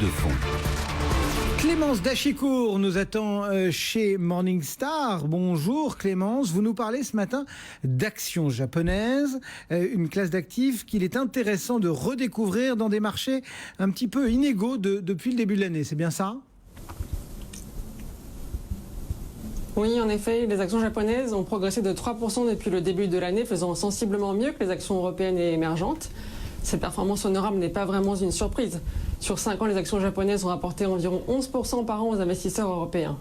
de fond. Clémence Dachicourt nous attend chez Morningstar. Bonjour Clémence, vous nous parlez ce matin d'actions japonaises, une classe d'actifs qu'il est intéressant de redécouvrir dans des marchés un petit peu inégaux depuis le début de l'année, c'est bien ça ? Oui, en effet, les actions japonaises ont progressé de 3% depuis le début de l'année, faisant sensiblement mieux que les actions européennes et émergentes. Cette performance honorable n'est pas vraiment une surprise. Sur 5 ans, les actions japonaises ont rapporté environ 11% par an aux investisseurs européens.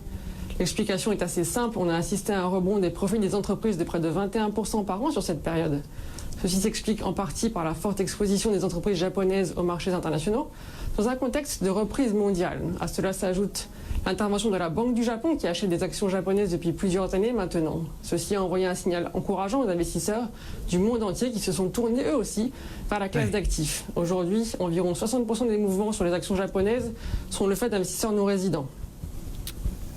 L'explication est assez simple, on a assisté à un rebond des profits des entreprises de près de 21% par an sur cette période. Ceci s'explique en partie par la forte exposition des entreprises japonaises aux marchés internationaux, dans un contexte de reprise mondiale. À cela s'ajoute l'intervention de la Banque du Japon qui achète des actions japonaises depuis plusieurs années maintenant. Ceci a envoyé un signal encourageant aux investisseurs du monde entier qui se sont tournés eux aussi vers la classe d'actifs. Aujourd'hui, environ 60% des mouvements sur les actions japonaises sont le fait d'investisseurs non résidents.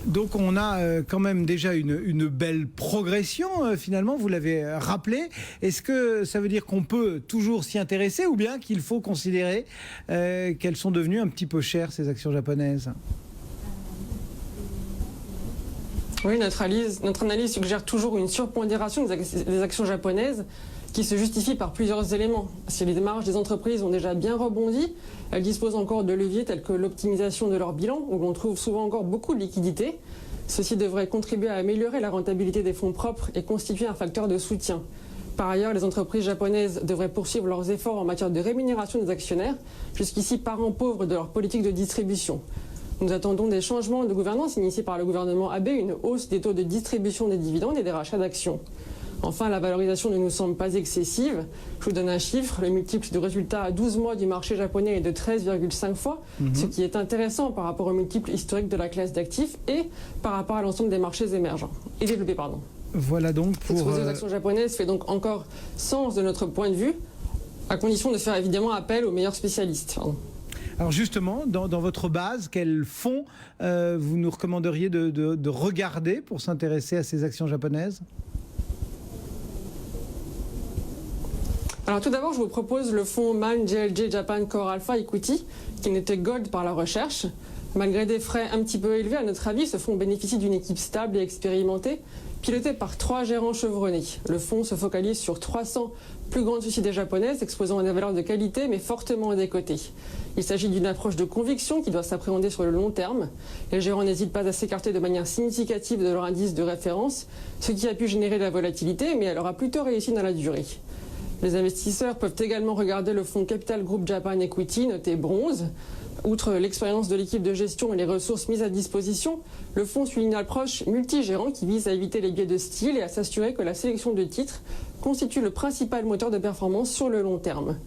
Donc on a quand même déjà une belle progression finalement, vous l'avez rappelé. Est-ce que ça veut dire qu'on peut toujours s'y intéresser ou bien qu'il faut considérer qu'elles sont devenues un petit peu chères ces actions japonaises ? Oui, notre analyse suggère toujours une surpondération des actions japonaises qui se justifie par plusieurs éléments. Si les marges des entreprises ont déjà bien rebondi, elles disposent encore de leviers tels que l'optimisation de leur bilan, où l'on trouve souvent encore beaucoup de liquidités. Ceci devrait contribuer à améliorer la rentabilité des fonds propres et constituer un facteur de soutien. Par ailleurs, les entreprises japonaises devraient poursuivre leurs efforts en matière de rémunération des actionnaires, jusqu'ici parents pauvres de leur politique de distribution. Nous attendons des changements de gouvernance initiés par le gouvernement Abe, une hausse des taux de distribution des dividendes et des rachats d'actions. Enfin, la valorisation ne nous semble pas excessive. Je vous donne un chiffre, le multiple de résultat à 12 mois du marché japonais est de 13,5 fois, ce qui est intéressant par rapport au multiple historique de la classe d'actifs et par rapport à l'ensemble des marchés émergents et développés. Voilà donc pour... L'exposé aux actions japonaises fait donc encore sens de notre point de vue, à condition de faire évidemment appel aux meilleurs spécialistes. Alors justement, dans votre base, quels fonds vous nous recommanderiez de regarder pour s'intéresser à ces actions japonaises ? Alors tout d'abord, je vous propose le fonds Man JLJ Japan Core Alpha Equity, qui n'était gold par la recherche. Malgré des frais un petit peu élevés, à notre avis, ce fonds bénéficie d'une équipe stable et expérimentée, pilotée par 3 gérants chevronnés. Le fonds se focalise sur 300 plus grandes sociétés japonaises, exposant à des valeurs de qualité mais fortement décotées. Il s'agit d'une approche de conviction qui doit s'appréhender sur le long terme. Les gérants n'hésitent pas à s'écarter de manière significative de leur indice de référence, ce qui a pu générer de la volatilité, mais elle aura plutôt réussi dans la durée. Les investisseurs peuvent également regarder le fonds Capital Group Japan Equity, noté bronze. Outre l'expérience de l'équipe de gestion et les ressources mises à disposition, le fonds suit une approche multigérant qui vise à éviter les biais de style et à s'assurer que la sélection de titres constitue le principal moteur de performance sur le long terme.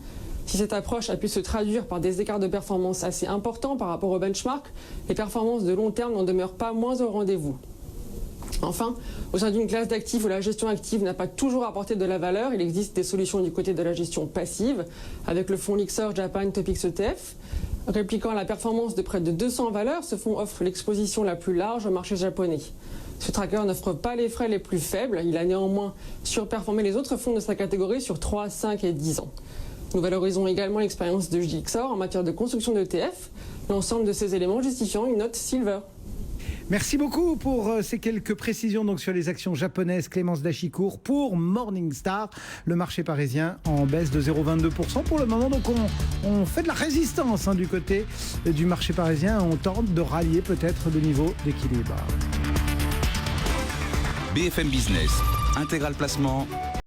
Si cette approche a pu se traduire par des écarts de performance assez importants par rapport au benchmark, les performances de long terme n'en demeurent pas moins au rendez-vous. Enfin, au sein d'une classe d'actifs où la gestion active n'a pas toujours apporté de la valeur, il existe des solutions du côté de la gestion passive, avec le fonds Lixor Japan Topics ETF. Répliquant la performance de près de 200 valeurs, ce fonds offre l'exposition la plus large au marché japonais. Ce tracker n'offre pas les frais les plus faibles, il a néanmoins surperformé les autres fonds de sa catégorie sur 3, 5 et 10 ans. Nous valorisons également l'expérience de Lixor en matière de construction d'ETF, l'ensemble de ces éléments justifiant une note Silver. Merci beaucoup pour ces quelques précisions donc sur les actions japonaises. Clémence Dachicourt pour Morningstar. Le marché parisien en baisse de 0,22% pour le moment. Donc on fait de la résistance du côté du marché parisien. On tente de rallier peut-être le niveau d'équilibre. BFM Business, Intégral Placement,